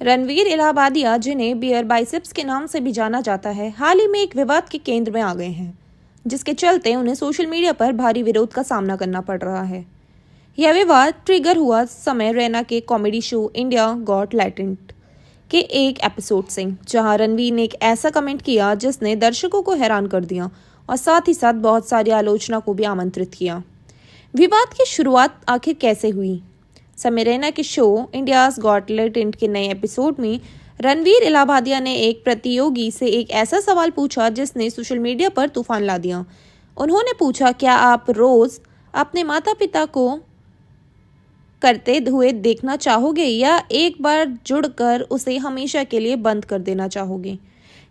रणवीर इलाहाबादिया, जिन्हें beer biceps के नाम से भी जाना जाता है, हाल ही में एक विवाद के केंद्र में आ गए हैं, जिसके चलते उन्हें सोशल मीडिया पर भारी विरोध का सामना करना पड़ रहा है। यह विवाद ट्रिगर हुआ समय रैना के comedy show India got talent के एक एपिसोड से, जहां रणवीर ने एक ऐसा कमेंट किया जिसने दर्शकों को हैरान कर दिया और साथ ही साथ बहुत सारी आलोचना को भी आमंत्रित किया। विवाद की शुरुआत आखिर कैसे हुई? समय रैना के शो इंडियाज गॉट टैलेंट के नए एपिसोड में रणवीर इलाहाबादिया ने एक प्रतियोगी से एक ऐसा सवाल पूछा जिसने सोशल मीडिया पर तूफान ला दिया। उन्होंने पूछा, क्या आप रोज अपने माता पिता को करते हुए देखना चाहोगे या एक बार जुड़कर उसे हमेशा के लिए बंद कर देना चाहोगे?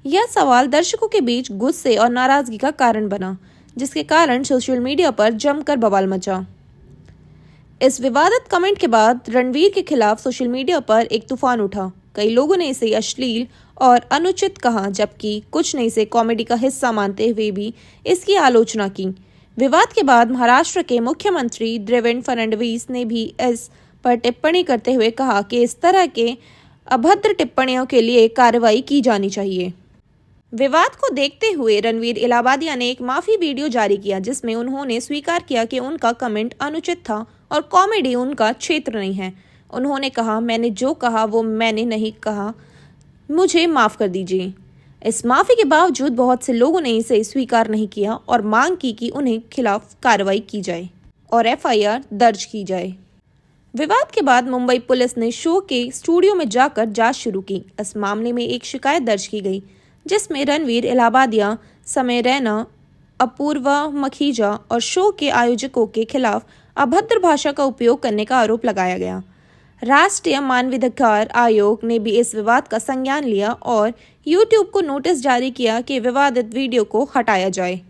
यह सवाल दर्शकों के बीच गुस्से और नाराजगी का कारण बना, जिसके कारण सोशल मीडिया पर जमकर बवाल मचा। इस विवादित कमेंट के बाद रणवीर के खिलाफ सोशल मीडिया पर एक तूफान उठा। कई लोगों ने इसे अश्लील और अनुचित कहा, जबकि कुछ ने इसे कॉमेडी का हिस्सा मानते हुए भी इसकी आलोचना की। विवाद के बाद महाराष्ट्र के मुख्यमंत्री देवेंद्र फडणवीस ने भी इस पर टिप्पणी करते हुए कहा कि इस तरह के अभद्र टिप्पणियों के लिए कार्रवाई की जानी चाहिए। विवाद को देखते हुए रणवीर इलाहाबादिया ने एक माफी वीडियो जारी किया, जिसमें उन्होंने स्वीकार किया कि उनका कमेंट अनुचित था और कॉमेडी उनका क्षेत्र नहीं है। उन्होंने कहा, मैंने जो कहा वो मैंने नहीं कहा, मुझे माफ़ कर दीजिए। इस माफ़ी के बावजूद बहुत से लोगों ने इसे स्वीकार नहीं किया और मांग की कि उन्हें खिलाफ कार्रवाई की जाए और एफआईआर दर्ज की जाए। विवाद के बाद मुंबई पुलिस ने शो के स्टूडियो में जाकर जांच शुरू की। इस मामले में एक शिकायत दर्ज की गई, जिसमें रणवीर इलाहाबादिया, समय रैना, अपूर्वा मखीजा और शो के आयोजकों के खिलाफ अभद्र भाषा का उपयोग करने का आरोप लगाया गया। राष्ट्रीय मानवाधिकार आयोग ने भी इस विवाद का संज्ञान लिया और यूट्यूब को नोटिस जारी किया कि विवादित वीडियो को हटाया जाए।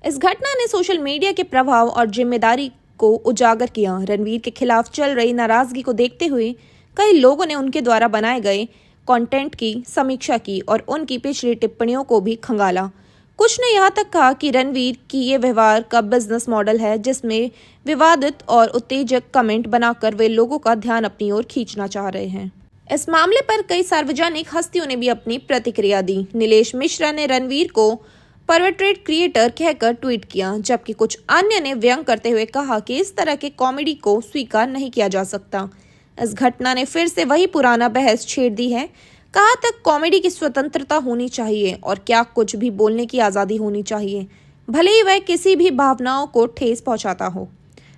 इस घटना ने सोशल मीडिया के प्रभाव और जिम्मेदारी को उजागर किया। रणवीर के खिलाफ चल रही नाराजगी को देखते हुए कई लोगों ने उनके द्वारा बनाए गए कंटेंट की समीक्षा की और उनकी पिछली टिप्पणियों को भी खंगाला। कुछ ने यहाँ तक कहा कि रणवीर की ये व्यवहार का बिजनेस मॉडल है, जिसमें विवादित और उत्तेजक कमेंट बनाकर वे लोगों का ध्यान अपनी ओर खींचना चाह रहे हैं। इस मामले पर कई सार्वजनिक हस्तियों ने भी अपनी प्रतिक्रिया दी। नीलेश मिश्रा ने रणवीर को परवर्टेड क्रिएटर कहकर ट्वीट किया, जबकि कुछ अन्य ने व्यंग करते हुए कहा कि इस तरह के कॉमेडी को स्वीकार नहीं किया जा सकता। इस घटना ने फिर से वही पुराना बहस छेड़ दी है। कहाँ तक कॉमेडी की स्वतंत्रता होनी चाहिए और क्या कुछ भी बोलने की आज़ादी होनी चाहिए, भले ही वह किसी भी भावनाओं को ठेस पहुंचाता हो।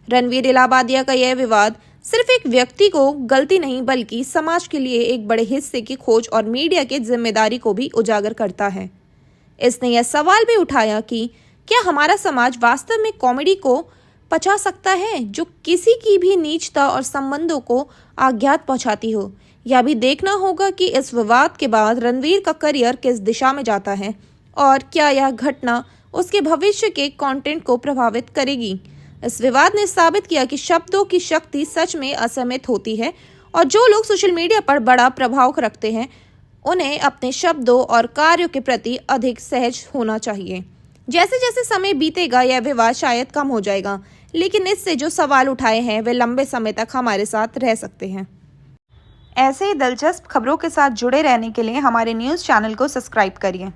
रणवीर इलाहाबादिया का यह विवाद सिर्फ एक व्यक्ति को गलती नहीं, बल्कि समाज के लिए एक बड़े हिस्से की खोज और मीडिया की जिम्मेदारी को भी उजागर करता है। इसने यह सवाल भी उठाया कि क्या हमारा समाज वास्तव में कॉमेडी को पचा सकता है, जो किसी की भी नीचता और संबंधों को आघात पहुंचाती हो। यह भी देखना होगा कि इस विवाद के बाद रणवीर का करियर किस दिशा में जाता है और क्या यह घटना उसके भविष्य के कंटेंट को प्रभावित करेगी। इस विवाद ने साबित किया कि शब्दों की शक्ति सच में असीमित होती है और जो लोग सोशल मीडिया पर बड़ा प्रभाव रखते हैं, उन्हें अपने शब्दों और कार्यों के प्रति अधिक सहज होना चाहिए। जैसे जैसे समय बीतेगा यह विवाद शायद कम हो जाएगा, लेकिन इससे जो सवाल उठाए हैं वे लंबे समय तक हमारे साथ रह सकते हैं। ऐसे ही दिलचस्प खबरों के साथ जुड़े रहने के लिए हमारे न्यूज़ चैनल को सब्सक्राइब करिए।